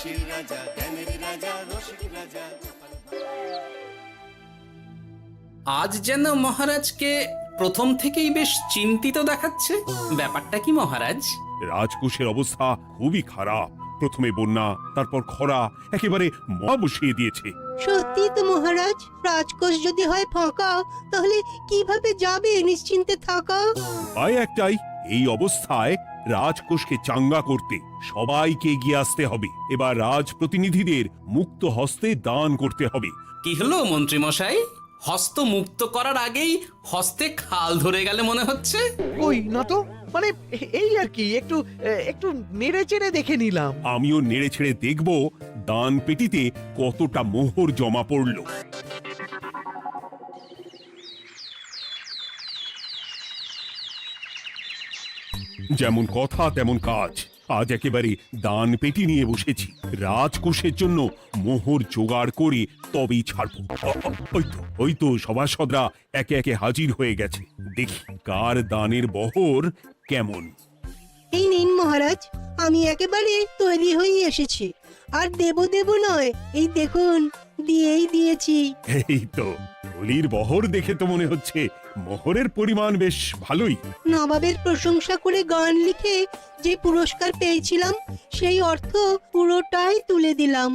রাশির রাজা, জ্ঞানের রাজা, রসিক রাজা। আজ যেন মহারাজকে প্রথম থেকেই বেশ চিন্তিত দেখাচ্ছে। ব্যাপারটা কি মহারাজ? রাজকোষের অবস্থা খুবই খারাপ। প্রথমে বন্যা, তারপর খরা, একেবারে মহা বসিয়ে দিয়েছে। সত্যি তো মহারাজ, রাজকোষ যদি হয় ফাঁকা, তাহলে কিভাবে যাবে নিশ্চিন্তে থাকা? উপায় একটাই, এই অবস্থায় রাজকোষকে চাঙ্গা করতে সবাইকে এগিয়ে আসতে হবে। এবার রাজপ্রতিনিধিদের মুক্ত হস্তে দান করতে হবে। কি হলো মন্ত্রী মশাই, হস্ত মুক্ত করার আগেই হস্তে খাল ধরে গেলে মনে হচ্ছে। ওই না তো, মানে এই আর কি, একটু একটু নেড়ে চেড়ে দেখে নিলাম। আমিও নেড়ে ছেড়ে দেখব দান পেটিতে কতটা মোহর জমা পড়লো। যেমন কথা তেমন কাজ। আজ একেবারে দান পেটি নিয়ে বসেছি। রাজকোষের জন্য মোহর জোগাড় করে তবেই ছাড়বো। ওই তো সভাসদরা একে একে হাজির হয়ে গেছে। দেখি কার দানের বহর কেমন। এই নিন মহারাজ, আমি একেবারে তৈরি হয়ে এসেছি। আর দেব নয়, এই দেখুন দিয়েই দিয়েছি। এই তো থলির বহর দেখে তো মনে হচ্ছে মোহরের পরিমাণ বেশ ভালোই। নবাবের প্রশংসা করে গান লিখে যে পুরস্কার পেয়েছিলাম, সেই অর্থ পুরোটাই তুলে দিলাম।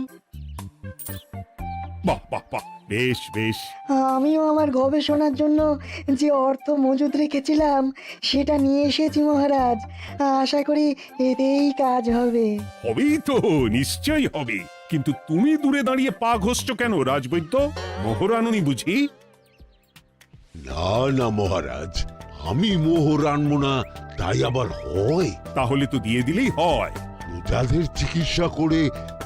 বাহ বাহ বাহ, বেশ বেশ। আমিও আমার গবেষণার জন্য যে অর্থ মজুদ রেখেছিলাম সেটা নিয়ে এসেছি মহারাজ। আশা করি এতেই কাজ হবে। হবেই তো, নিশ্চয়ই হবে। কিন্তু তুমি দূরে দাঁড়িয়ে পা ঘষছো কেন রাজবৈদ্য? মোহর আনুনি বুঝি? না না মহারাজ, আমি মোহর আনবো না তাই আবার হয়? তাহলে তো দিয়ে দিলেই হয়। প্রজাদের চিকিৎসা করে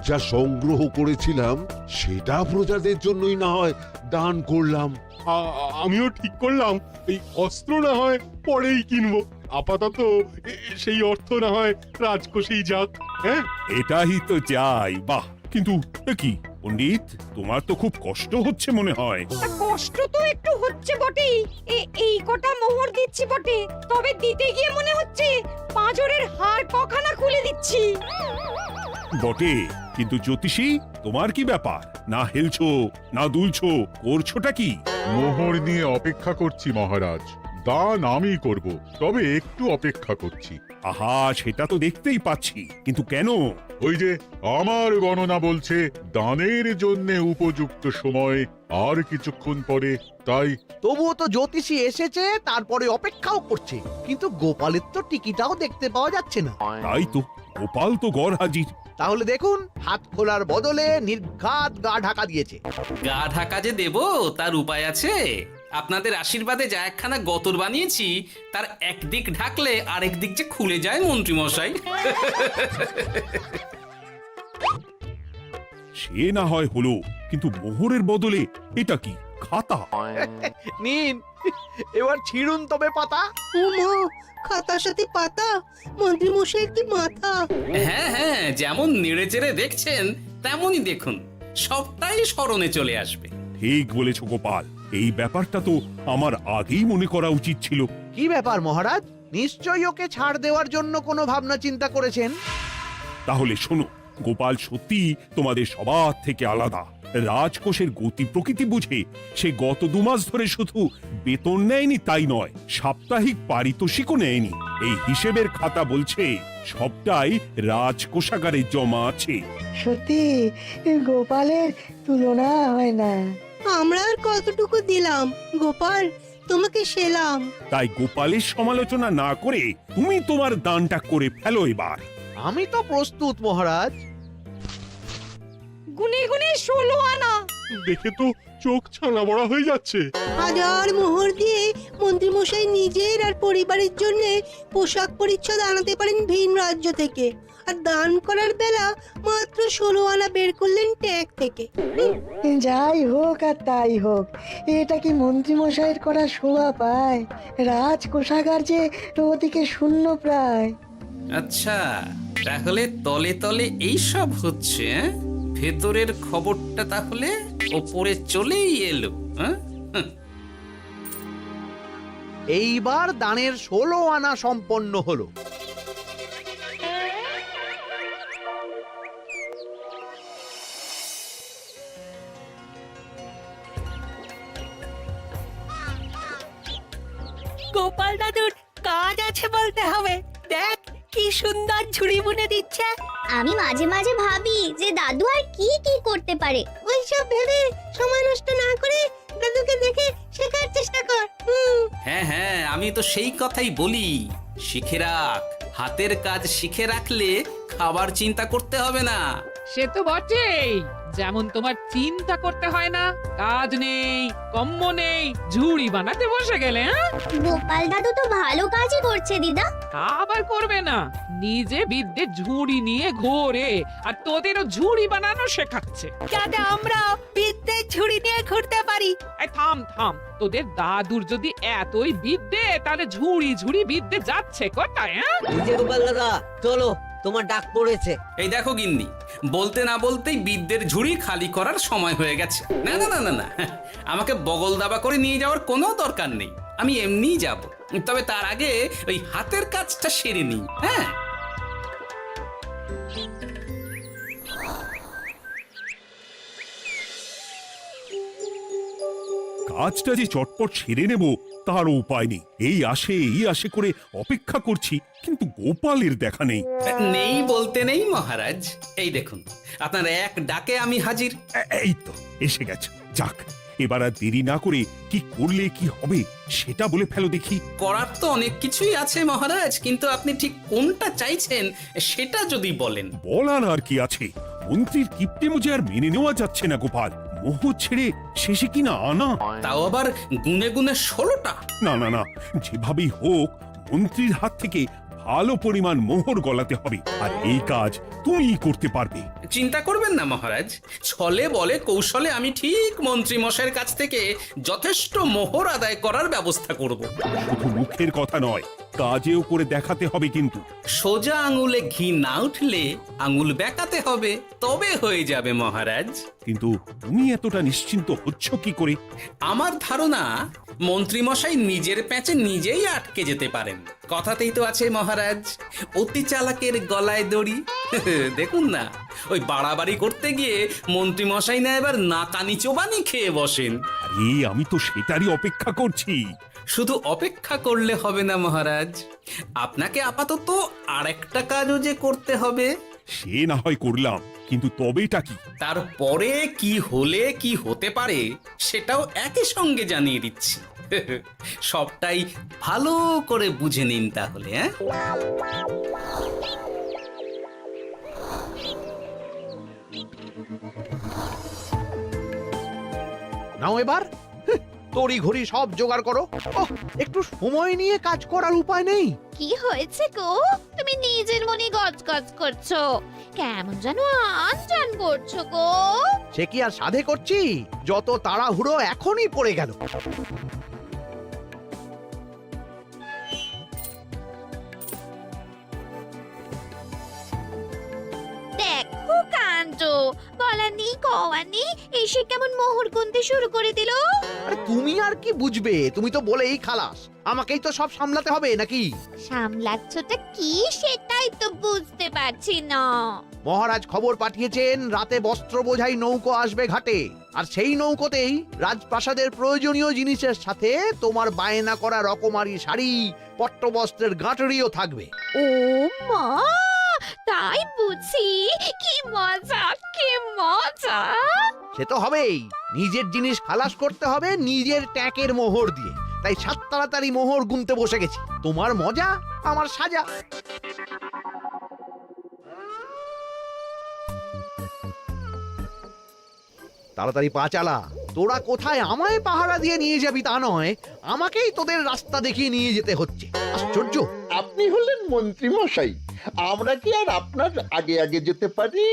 যা সংগ্রহ করেছিলাম সেটা প্রজাদের জন্যই না হয় দান করলাম। আমিও ঠিক করলাম এই অস্ত্র না হয় পরেই কিনবো, আপাতত সেই অর্থ না হয় রাজকোষেই যাক। হ্যাঁ, এটাই তো চাই। বাহ, কিন্তু কি পণ্ডিত, তোমার তো খুব কষ্ট হচ্ছে মনে হয়। কষ্ট তো একটু হচ্ছে বটেই। এই কটা মোহর দিচ্ছি বটে, তবে দিতে গিয়ে মনে হচ্ছে পাঁজরের হাড় কখানা খুলে দিচ্ছি। বটে, কিন্তু জ্যোতিষী তোমার কি ব্যাপার? না হেলছো না দুলছো, করছোটা কি? মোহর নিয়ে অপেক্ষা করছি মহারাজ, দান আমি করব, তবে একটু অপেক্ষা করছি। আহা, সেটা তো দেখতেই পাচ্ছি, কিন্তু কেন? ওই যে আমার গণনা বলছে দানের জন্য উপযুক্ত সময় আর কিছুক্ষণ পরে, তাই। তবুও তো জ্যোতিষী এসেছে, তারপরে অপেক্ষাও করছে, কিন্তু গোপালের তো টিকিটাও দেখতে পাওয়া যাচ্ছে না। তাই তো, গোপাল তো গড় হাজির। তাহলে দেখুন, হাত খোলার বদলে নির্ঘাত গা ঢাকা দিয়েছে। গা ঢাকা যে দেব তার উপায় আছে। আপনাদের আশীর্বাদে যা একখানা গতর বানিয়েছি, তার একদিক ঢাকলে আরেক দিক যে খুলে যায় মন্ত্রী মশাই। সে না হয় হলো, কিন্তু মোহরের বদলে এটা কি? খাতা? নিন, এবার ছিড়ুন তবে পাতা। উমা, খাতার সাথে পাতা, মন্ত্রী মশাইয়ের কি মাথা! হ্যাঁ হ্যাঁ, যেমন নেড়ে চেড়ে দেখছেন তেমনই দেখুন, সবটাই স্মরণে চলে আসবে। ঠিক বলেছ গোপাল, এই ব্যাপারটা তো আমার আগেই মনে করা উচিত ছিল। কি ব্যাপার মহারাজ, নিশ্চয়ই ওকে ছাড় দেওয়ার জন্য কোনো ভাবনা চিন্তা করেছেন। তাহলে শোনো, গোপাল সত্যি তোমাদের সবার থেকে আলাদা। রাজকোষের গতি প্রকৃতি বুঝে সে গত 2 মাস ধরে শুধু বেতন নেয়নি তাই নয়, সাপ্তাহিক পারিতোষিকও নেয়নি। এই হিসেবের খাতা বলছে সবটাই রাজকোষাগারে জমা আছে। সত্যি গোপালের তুলনা হয় না। আমরা আর কতটুকু দিলাম গোপাল, তোমাকে সেলাম। তাই গোপালের সমালোচনা না করে তুমি তোমার দানটা করে ফেলো এবার। আমি তো প্রস্তুত মহারাজ। গুনে গুনে 16 আনা। দেখে তো চোখ ছানা বড়া হয়ে যাচ্ছে। হাজার মোহর দিয়ে মন্ত্রী মশাই নিজের আর পরিবারের জন্য পোশাক পরিচ্ছদ আনাতে পারেন ভিন রাজ্য থেকে, আর দান করার বেলা মাত্র 16 আনা বের করলেন ট্যাগ থেকে। যাই হোক আর তাই হোক, এটা কি মন্ত্রী মশাইয়ের করা শোভা পায়? রাজকোষাগার যে ওদিকে শূন্য প্রায়। আচ্ছা, তাহলে তলে তলে এই সব হচ্ছে। ভেতরের খবরটা তাহলে ওপরে চলেই এলো। এইবার দানের 16 আনা সম্পন্ন হলো। গোপাল দাদুর কাজ আছে বলতে হবে। দেখ কি সুন্দর ঝুড়ি বুনে দিচ্ছে। আমি মাঝে মাঝে ভাবি যে দাদু আর কি কি করতে পারে। ওইসব ভেবে সময় নষ্ট না করে দাদুকে দেখে শেখার চেষ্টা কর। হ্যাঁ হ্যাঁ, আমি তো সেই কথাই বলি, শিখে রাখ। হাতের কাজ শিখে রাখলে খাবার চিন্তা করতে হবে না। সে তো বটেই, যেমন তোমার চিন্তা করতে হয় না, কাজ নেই, কম্ম নেই, ঝুড়ি বানাতে বসে গেলে। গোপাল দাদু তো ভালো কাজই করছে দিদা। আবার করবে না, নিজে বিদ্যে ঝুড়ি নিয়ে ঘোরে আর তোদেরও ঝুড়ি বানানো শেখাচ্ছে। যাতে আমরা বিদ্যের ঝুড়ি নিয়ে ঘুরতে পারি। এই থাম থাম, তোদের দাদুর যদি এতই বিদ্যে, তাহলে ঝুড়ি ঝুড়ি বিদ্যে যাচ্ছে কোথায়? গোপাল দাদা চলো, তোমার ডাক পড়েছে। এই দেখো গিন্নি, বলতে না বলতেই বিদ্যের ঝুড়ি খালি করার সময় হয়ে গেছে। না না না না না, আমাকে বগল দাবা করে নিয়ে যাওয়ার কোনো দরকার নেই, আমি এমনিই যাব। তবে তার আগে ওই হাতের কাজটা সেরে নিই। হ্যাঁ, কাজটা যে চটপট সেরে নেব তার উপায় নেই। এই আসে করে অপেক্ষা করছি, কিন্তু গোপালের দেখা নেই। নেই বলতে নেই মহারাজ, এই দেখুন আপনার এক ডাকে আমি হাজির। এই তো এসে গেছে। যাক, এবার আর দেরি না করে কি করলে কি হবে সেটা বলে ফেলো দেখি। করার তো অনেক কিছুই আছে মহারাজ, কিন্তু আপনি ঠিক কোনটা চাইছেন সেটা যদি বলেন। বলার আর কি আছে, মন্ত্রীর কিপ্টে মুজে আর মেনে নেওয়া যাচ্ছে না গোপাল। মোহ ছেড়ে শেষে কিনা আনা। তাও আবার গুনে গুনে 16টা। না না না, যেভাবেই হোক মন্ত্রীর হাত থেকে ভালো পরিমাণ মোহর গলাতে হবে, আর এই কাজ তুমিই করতে পারবে। চিন্তা করবেন না মহারাজ, ছলে বলে কৌশলে আমি ঠিক মন্ত্রী মশাইয়ের কাছ থেকে যথেষ্ট মোহর আদায় করার ব্যবস্থা করব। শুধু মুখের কথা নয়, কাজেও করে দেখাতে হবে কিন্তু। সোজা আঙুলে ঘি না উঠলে আঙুল বেঁকাতে হবে, তবে হয়ে যাবে মহারাজ। কিন্তু তুমি এতটা নিশ্চিন্ত হচ্ছ কি করে? আমার ধারণা মন্ত্রী মশাই নিজের প্যাঁচে নিজেই আটকে যেতে পারেন। কথাতেই তো আছে মহারাজ, অতি চালাকের গলায় দড়ি। দেখুন না, ওই বাড়াবাড়ি করতে গিয়ে মন্ত্রী মশাই না এবার নাকানি চোবানি খেয়ে বসেন। আরে আমি তো সেটারই অপেক্ষা করছি। শুধু অপেক্ষা করলে হবে না মহারাজ, আপনাকে আপাতত আরেকটা কাজও যে করতে হবে। সে না হয় করলাম, কিন্তু তবেটা কি? তারপরে কি হলে কি হতে পারে সেটাও একই সঙ্গে জানিয়ে দিচ্ছি। সবটাই ভালো করে বুঝে নিন তাহলে। নাও এবার তড়ি ঘড়ি সব জোগাড় করো। একটু সময় নিয়ে কাজ করার উপায় নেই? কি হয়েছে গো, তুমি নিজের মনে গজগজ করছো, কেমন যেন আনজান করছো গো। সে কি আর সাধে করছি, যত তাড়াহুড়ো এখনই পড়ে গেল। দেখো কাণ্ড, বলার নেই কওয়ার নেই, এসে কেমন মোহর গুনতে শুরু করে দিল। আরে তুমি আর কি বুঝবে, তুমি তো বলেই খালাস, আমাকেই তো সব সামলাতে হবে নাকি? সামলাচ্ছটা কি সেটাই তো বুঝতে পারছি না। মহারাজ খবর পাঠিয়েছেন রাতে বস্ত্র বোঝাই নৌকো আসবে ঘাটে, আর সেই নৌকোতেই রাজপ্রাসাদের প্রয়োজনীয় জিনিসের সাথে তোমার বায়না করা রকমারি শাড়ি, পট্টবস্ত্রের গাঁটরিও থাকবে। ও মা, তাই বুঝি, কি মজা কি মজা। সে তো হবেই, নিজের জিনিস খালাস করতে হবে নিজের ট্যাঁকের মোহর দিয়ে। তাই সাত তাড়াতাড়ি মোহর গুনতে বসে গেছি। তোমার মজা আমার সাজা। তাড়াতাড়ি পা চালা, তোরা কোথায় আমায় পাহারা দিয়ে নিয়ে যাবি তা নয়, আমাকেই তোদের রাস্তা দেখিয়ে নিয়ে যেতে হচ্ছে। আশ্চর্য! আপনি হলেন মন্ত্রী মশাই, আমরা কি আর আপনার আগে আগে যেতে পারি?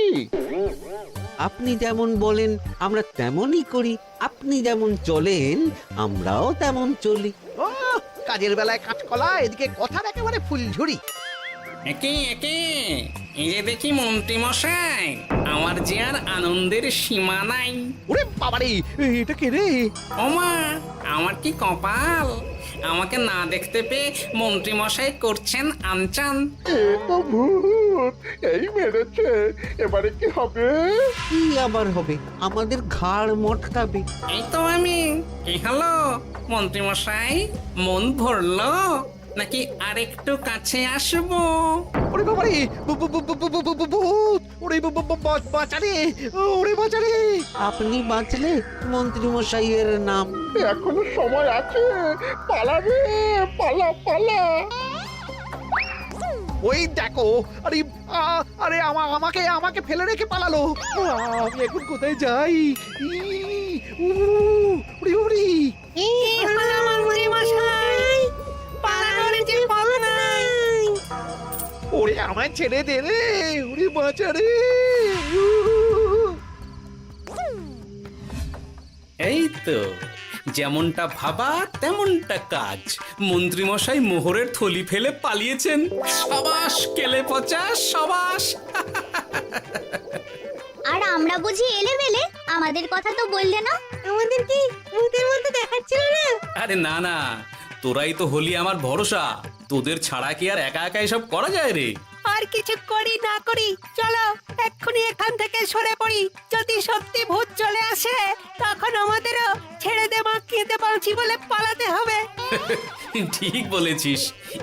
আপনি যেমন বলেন আমরা তেমনই করি, আপনি যেমন চলেন আমরাও তেমন চলি। ও, কাজের বেলায় কাঁচকলা, এদিকে কথার একেবারে ফুলঝুরি। একে একে এই যে দেখি মন্ত্রী মশাই, আমার যে আর আনন্দের সীমা নাই। ওরে বাবারে, এটা কে রে? ওমা, আমার কি কপাল! আমাকে না দেখতে পেয়ে মন্ত্রী মশাই করছেন আনচান। এ তো ভূত, এই মেরেছে, এবারে কি হবে? কি আবার হবে? আমাদের ঘাড় মটকাবে। এই তো আমি। কি হলো মন্ত্রী মশাই, মন ভরলো নাকি আরেকটু কাছে আসবো? ওরে বাবারে, ভূত! ওরে বাঁচারে, ওরে বাঁচারে! আপনি বাঁচলে মন্ত্রী মশাইয়ের নাম। এখনো সময় আছে, পালাবে, পালা পালা। ওই দেখো, আরে আরে আমাকে আমাকে ফেলে রেখে পালালো। আমি এখন কোথায় যাই? উড়ি উড়ি। ওরে আমায় ছেড়ে দে রে, উড়ি বাঁচা রে। এই তো যেমনটা ভাবা তেমনটা কাজ। মন্ত্রী মশাই মোহরের থলি ফেলে পালিয়েছেন। সাবাস কেলে পচা, সাবাস। আর আমরা বুঝি এলেবেলে, আমাদের কথা তো বললে না। আমাদের কি ভূতের মতো দেখাচ্ছিল না? আরে না না, তোরাই তো হলি আমার ভরসা। তোদের ছাড়া কি আর একা একা এসব করা যায় রে? আর কিছু করি না করি, চলো এক্ষুনি এখান থেকে সরে পড়ি। যদি সত্যি ভূত চলে আসে তখন আমাদেরও ছেড়ে দে মাখিয়ে বাঁচি বলে পালাতে হবে। ঠিক বলেছিস।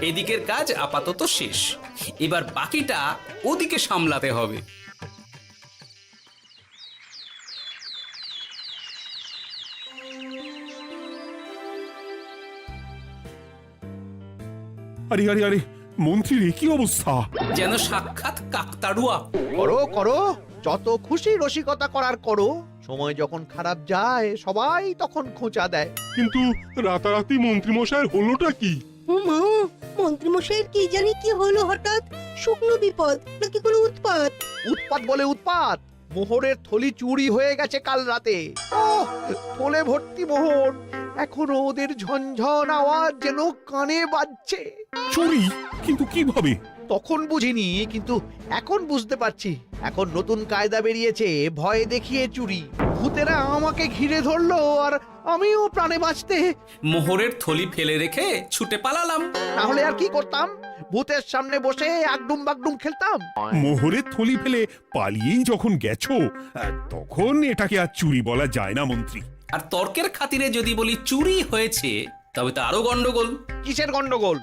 এদিকের কাজ আপাতত শেষ, এবার বাকিটা ওদিকে সামলাতে হবে। আরে আরে আরে, মন্ত্রীর এ কি অবস্থা? যেন সাক্ষাৎ কাকতাড়ুয়া। করো করো, যত খুশি রসিকতা করার করো। সময় যখন খারাপ যায় সবাই তখন খোঁচা দেয়। কিন্তু রাতারাতি মন্ত্রী মশাইয়ের হলোটা কি? মা, মন্ত্রী মশাইয়ের কি জানি কি হলো হঠাৎ? শুকনো বিপদ নাকি কোনো উৎপাত? উৎপাত বলে উৎপাত। মোহরের থলি চুরি হয়ে গেছে কাল রাতে। ওহ, থলে ভর্তি মোহর। এখনো ওদের ঝনঝন আওয়াজ যেন কানে বাজছে। চুরি? কিন্তু কিভাবে? তখন বুঝিনি, কিন্তু এখন বুঝতে পারছি। এখন নতুন কায়দা বেরিয়েছে, ভয় দেখিয়ে চুরি। ভূতেরা আমাকে ঘিরে ধরলো আর আমিও প্রাণে বাঁচতে মোহরের থলি ফেলে রেখে ছুটে পালালাম। না হলে আর কি করতাম? ভূতের সামনে বসে আগডুম বাগডুম খেলতাম। মোহরের থলি ফেলে পালিয়েই যখন গেছো, তখন এটাকে আর চুরি বলা যায় না মন্ত্রী। আর তর্কের খাতিরে যদি বলি চুরি হয়েছে, তবে তো আরো গন্ডগোল। কিসের গন্ডগোল?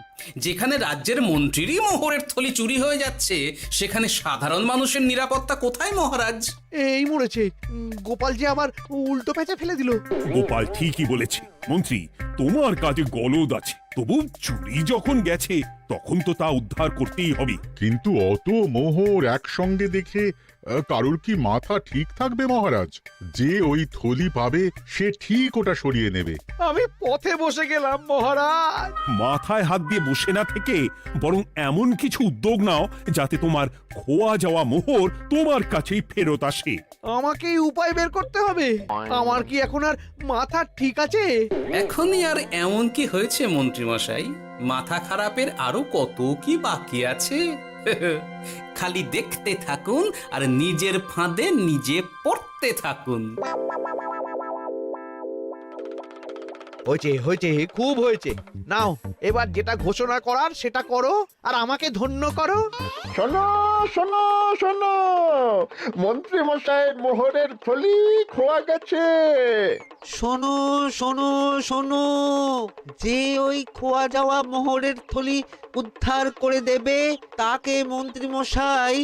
যেখানে রাজ্যের মন্ত্রীরই মোহরের থলি চুরি হয়ে যাচ্ছে, সেখানে সাধারণ মানুষের নিরাপত্তা কোথায় মহারাজ? এই মরেছে, গোপাল যে আবার উল্টো প্যাঁচে ফেলে দিল। গোপাল ঠিকই বলেছে মন্ত্রী, তোমার কাজে গলদ আছে। তবু চুরি যখন গেছে তখন তো তা উদ্ধার করতেই হবে। কিন্তু অত মোহর একসঙ্গে দেখে কারোর কি মাথা ঠিক থাকবে মহারাজ? যে ওই থলি পাবে সে ঠিক ওটা সরিয়ে নেবে। আমি পথে বসে গেলাম মহারাজ। মাথায় হাত দিয়ে বসে না থেকে বরং এমন কিছু উদ্যোগ নাও যাতে তোমার খোয়া যাওয়া মোহর তোমার কাছেই ফেরত আসে। আমাকেই উপায় বের করতে হবে। আমার কি এখন আর মাথা ঠিক আছে? এখনই আর এমন কি হয়েছে মন্ত্রী মশাই? মাথা খারাপের আরো কত কি বাকি আছে। খালি দেখতে থাকুন আর নিজের ফাঁদে নিজে পড়তে থাকুন। হয়েছে হয়েছে, খুব হয়েছে। নাও এবার যেটা ঘোষণা করার সেটা করো আর আমাকে ধন্য করো। শোনো শোনো শোনো, মন্ত্রী মশাইয়ের মোহরের থলি খোয়া গেছে। শোনো শোনো শোনো, যে ওই খোয়া যাওয়া মোহরের থলি উদ্ধার করে দেবে তাকে মন্ত্রী মশাই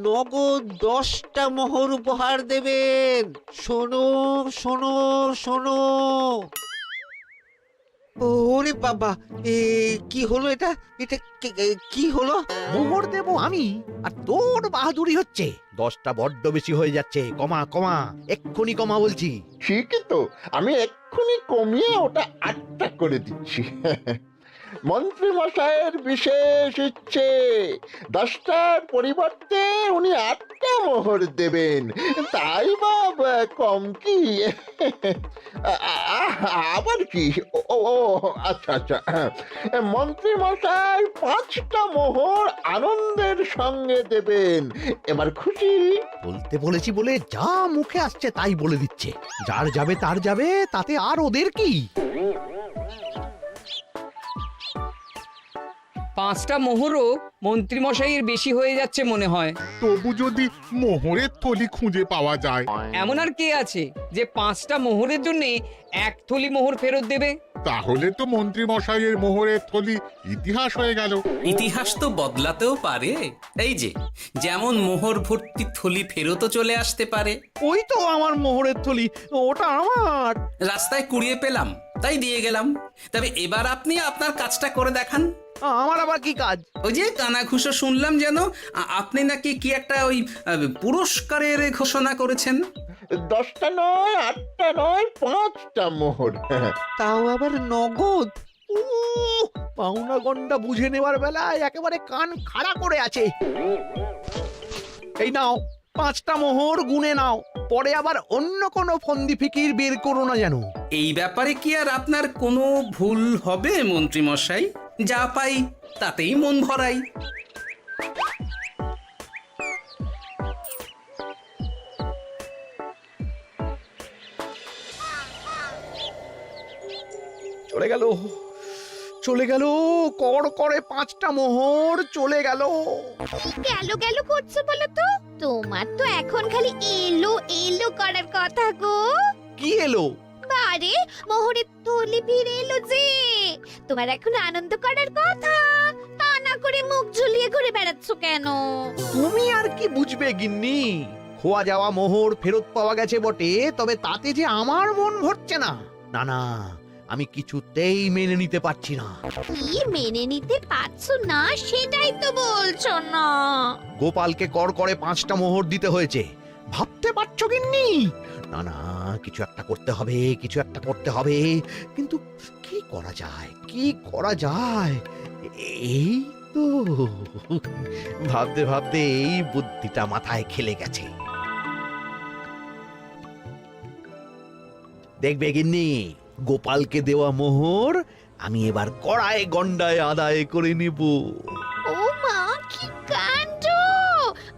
নগদ 10টা মোহর উপহার দেবেন। শোনো শোনো শোনো। ওরে বাবা, কি হলো এটা? এটা কি হলো? মোহর দেবো আমি, আর তোর বাহাদুরি হচ্ছে। 10টা বড্ড বেশি হয়ে যাচ্ছে। কমা কমা, এক্ষুনি কমা বলছি। ঠিকই তো, আমি এক্ষুনি কমিয়ে ওটা 8টা করে দিচ্ছি। মন্ত্রী মশাইয়ের বিশেষ ইচ্ছে, 10টার পরিবর্তে উনি 8টা মোহর দেবেন। তাই বা কম কি? আবার কি? ও আচ্ছা আচ্ছা, মন্ত্রী মশাই 5টা মোহর আনন্দের সঙ্গে দেবেন। এবার খুশি? বলতে বলেছি বলে যা মুখে আসছে তাই বলে দিচ্ছে। যার যাবে তার যাবে, তাতে আর ওদের কি? 5টা মোহরও মন্ত্রীমশাইয়ের বেশি হয়ে যাচ্ছে মনে হয়। তবু যদি মোহরের থলি খুঁজে পাওয়া যায়। এমন আর কে আছে যে 5টা মোহরের জন্য 1 থলি মোহর ফেরত দেবে? তাহলে তো মন্ত্রী মশাইয়ের মোহরের থলি ইতিহাস হয়ে গেল। ইতিহাস তো বদলাতেও পারে। এই যে যেমন মোহর ভর্তি থলি ফেরতও চলে আসতে পারে। ওই তো আমার মোহরের থলি, ওটা আমার। রাস্তায় কুড়িয়ে পেলাম তাই দিয়ে গেলাম। তবে এবার আপনি আপনার কাজটা করে দেখান। আমার আবার কি কাজ? ওই যে কানাঘুষো শুনলাম যেন আপনি নাকি কি একটা ওই পুরস্কারের ঘোষণা করেছেন। 10টা নয়, 8টা নয়, 5টা মোহর। তাও আবার নগদ। পাওনা গন্ডা বুঝে নেবার বেলায় একেবারে কান খাড়া করে আছে। এই নাও 5টা মোহর, গুনে নাও, পরে আবার অন্য কোনো ফন্দি ফিকির বের করো না যেন। এই ব্যাপারে কি আর আপনার কোনো ভুল হবে মন্ত্রী মশাই? যা পাই তাতেই মন ভরাই। চলে গেল, চলে গেল, কড় করে 5টা মোহর চলে গেল। গেল গেল করছো বলো তো? তোমার তো এখন খালি এলো এলো করার কথা গো। কি এলো? বারে মোহরের থলি ফিরে এলো যে। তোমার এখন আনন্দ করার কথা, তা না করে মুখ ঝুলিয়ে ঘুরে বেড়াচ্ছ কেন? তুমি আর কি বুঝবে গিন্নি? খোয়া যাওয়া মোহর ফেরত পাওয়া গেছে বটে, তবে তাতে যে আমার মন ভরছে না। না না, আমি কিছুতেই মেনে নিতে পারছি না। কি মেনে নিতে পারছো না সেটাই তো বলছো না। গোপালকে কর করে 5টা মোহর দিতে হয়েছে, ভাবতে পারছো গিন্নি? না না, কিছু একটা করতে হবে, কিছু একটা করতে হবে। কিন্তু কি করা যায়, কি করা যায়? এই তো ভাবতে ভাবতে এই বুদ্ধিটা মাথায় খেলে গেছে। দেখবে গিন্নি, গোপালকে দেওয়া মোহর আমি এবার কড়ায় গন্ডায় আদায় করে নিব। ও মা, কি কাণ্ড!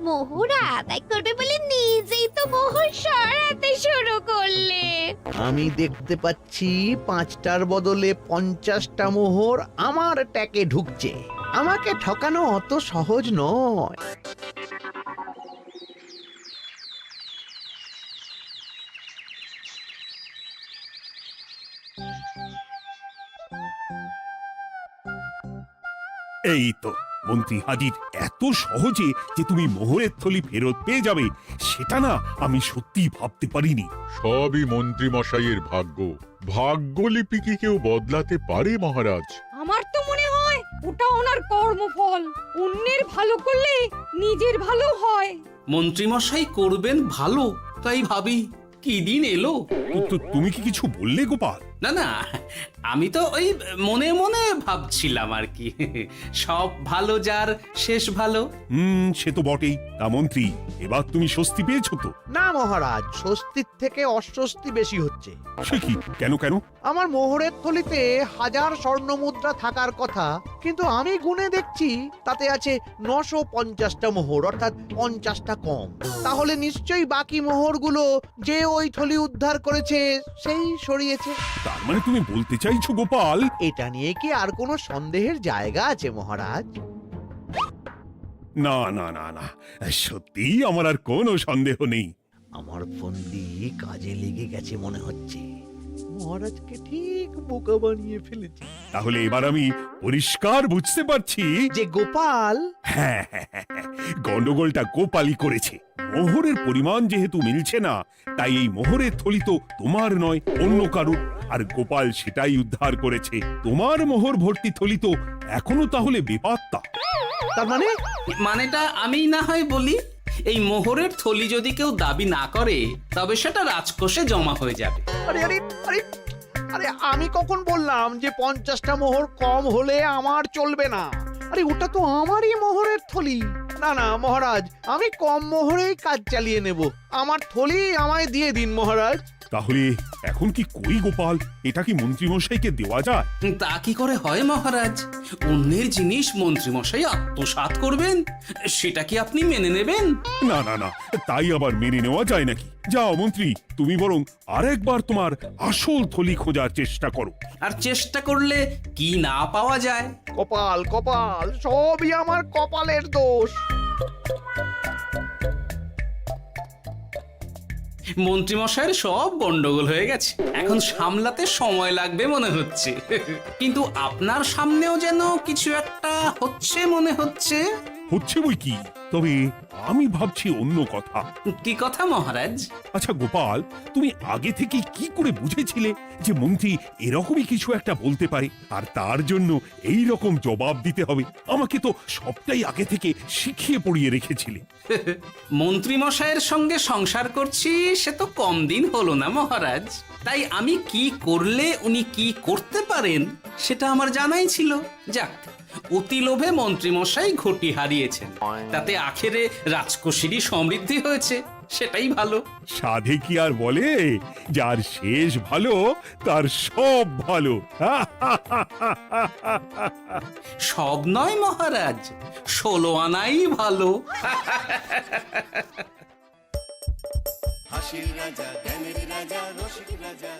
মোহর আদায় করবে বলে নিজেই তো মোহর সরাতে শুরু করলে। আমি দেখতে পাচ্ছি 5টার বদলে 50টা মোহর আমার ট্যাকে ঢুকছে। আমাকে ঠকানো অত সহজ নয়। এই তো মন্ত্রী হাজির। এত সহজে যে তুমি মোহরের থলি ফেরত পেয়ে যাবে সেটা না আমি সত্যি ভাবতে পারিনি। সবই মন্ত্রী মশাইয়ের ভাগ্য। ভাগ্যলিপি কি কেউ বদলাতে পারে মহারাজ? আমার তো মনে হয় ওটা ওনার কর্মফল। অন্যের ভালো করলে নিজের ভালো হয়। মন্ত্রী মশাই করবেন ভালো, তাই ভাবি কি দিন এলো। তুমি কি কিছু বললে গোপাল? না না, আমি তো ওই মনে মনে ভাবছিলাম আর কি। সব ভালো যার শেষ ভালো। সে তো বটেই। তা মন্ত্রী, এবার তুমি স্বস্তি পেয়েছো তো? না মহারাজ, স্বস্তির থেকে অস্বস্তি বেশি হচ্ছে। সে কি? কেন কেন? আমার মোহরের থলিতে 1000 স্বর্ণ মুদ্রা থাকার কথা, কিন্তু আমি গুনে দেখছি তাতে আছে 950টা মোহর, অর্থাৎ 50টা কম। তাহলে নিশ্চয়ই বাকি মোহরগুলো যে ওই থলি উদ্ধার করেছে সেই সরিয়েছে। তার মানে তুমি বলতে চাইছো গোপাল, এটা নিয়ে কি আর কোনো সন্দেহের জায়গা আছে মহারাজ? না না না না, সত্যিই আমার আর কোনো সন্দেহ নেই। আমার ফন্দি কাজে লেগে গেছে মনে হচ্ছে। মহারাজকে ঠিক বোকা বানিয়ে ফেলেছি। তাহলে এবার আমি পরিষ্কার বুঝতে পারছি যে গোপাল, হ্যাঁ, গন্ডগোলটা গোপালই করেছে। মোহরের পরিমাণ যেহেতু মিলছে না, তাই এই মোহরের থলি তো তোমার নয়, অন্য কারুর। আর গোপাল সেটাই উদ্ধার করেছে। তোমার মোহর ভর্তি থলি তো এখনো তাহলে বেপাত্তা। তার মানে? মানেটা আমি না হয় বলি। এই মোহরের থলি যদি কেউ দাবি না করে তবে সেটা রাজকোষে জমা হয়ে যাবে। আরে আরে আরে আরে, আমি কখন বললাম যে 50টা মোহর কম হলে আমার চলবে না? আরে ওটা তো আমারই মোহরের থলি। না না মহারাজ, আমি কম মোহরেই কাজ চালিয়ে নেব। আমার থলি আমায় দিয়ে দিন মহারাজ। তাহলে এখন কি করি গোপাল? এটা কি মন্ত্রীমশাইকে দেওয়া যায়? তা কি করে হয় মহারাজ? অন্যের জিনিস মন্ত্রীমশাই আত্মসাৎ করবেন, সেটা কি আপনি মেনে নেবেন? না না না, তাই আবার মেনে নেওয়া যায় নাকি? যাও মন্ত্রী, তুমি বরং আরেকবার তোমার আসল থলি খোঁজার চেষ্টা করো। আর চেষ্টা করলে কি না পাওয়া যায়? কপাল কপাল, সবই আমার কপালের দোষ। মন্ত্রীমশাইয়ের সব গন্ডগোল হয়ে গেছে, এখন সামলাতে সময় লাগবে মনে হচ্ছে। কিন্তু আপনার সামনেও যেন কিছু একটা হচ্ছে মনে হচ্ছে। হচ্ছে বই কি, তবে আমি ভাবছি অন্য কথা। কি কথা মহারাজ? আচ্ছা গোপাল, তুমি আগে থেকে কি করে বুঝেছিলে যে মন্ত্রী এরকমই কিছু একটা বলতে পারে, আর তার জন্য এই রকম জবাব দিতে হবে? আমাকে তো সবটাই আগে থেকে শিখিয়ে পড়িয়ে রেখেছিলে। মন্ত্রীমশাইয়ের সঙ্গে সংসার করছি সে তো কম দিন হলো না মহারাজ, তাই আমি কি করলে উনি কি করতে পারেন সেটা আমার জানাই ছিল। যাক, অতি লোভে মন্ত্রীমশাই ঘটি হারিয়েছেন, তাতে আখেরে রাজকোষেরই সমৃদ্ধি হয়েছে, সেটাই ভালো। সাধে কি আর বলে, যার শেষ ভালো তার সব ভালো। সব নয় মহারাজ, 16 আনাই ভালো। হাসির রাজা জ্ঞানের রাজা রসিক রাজা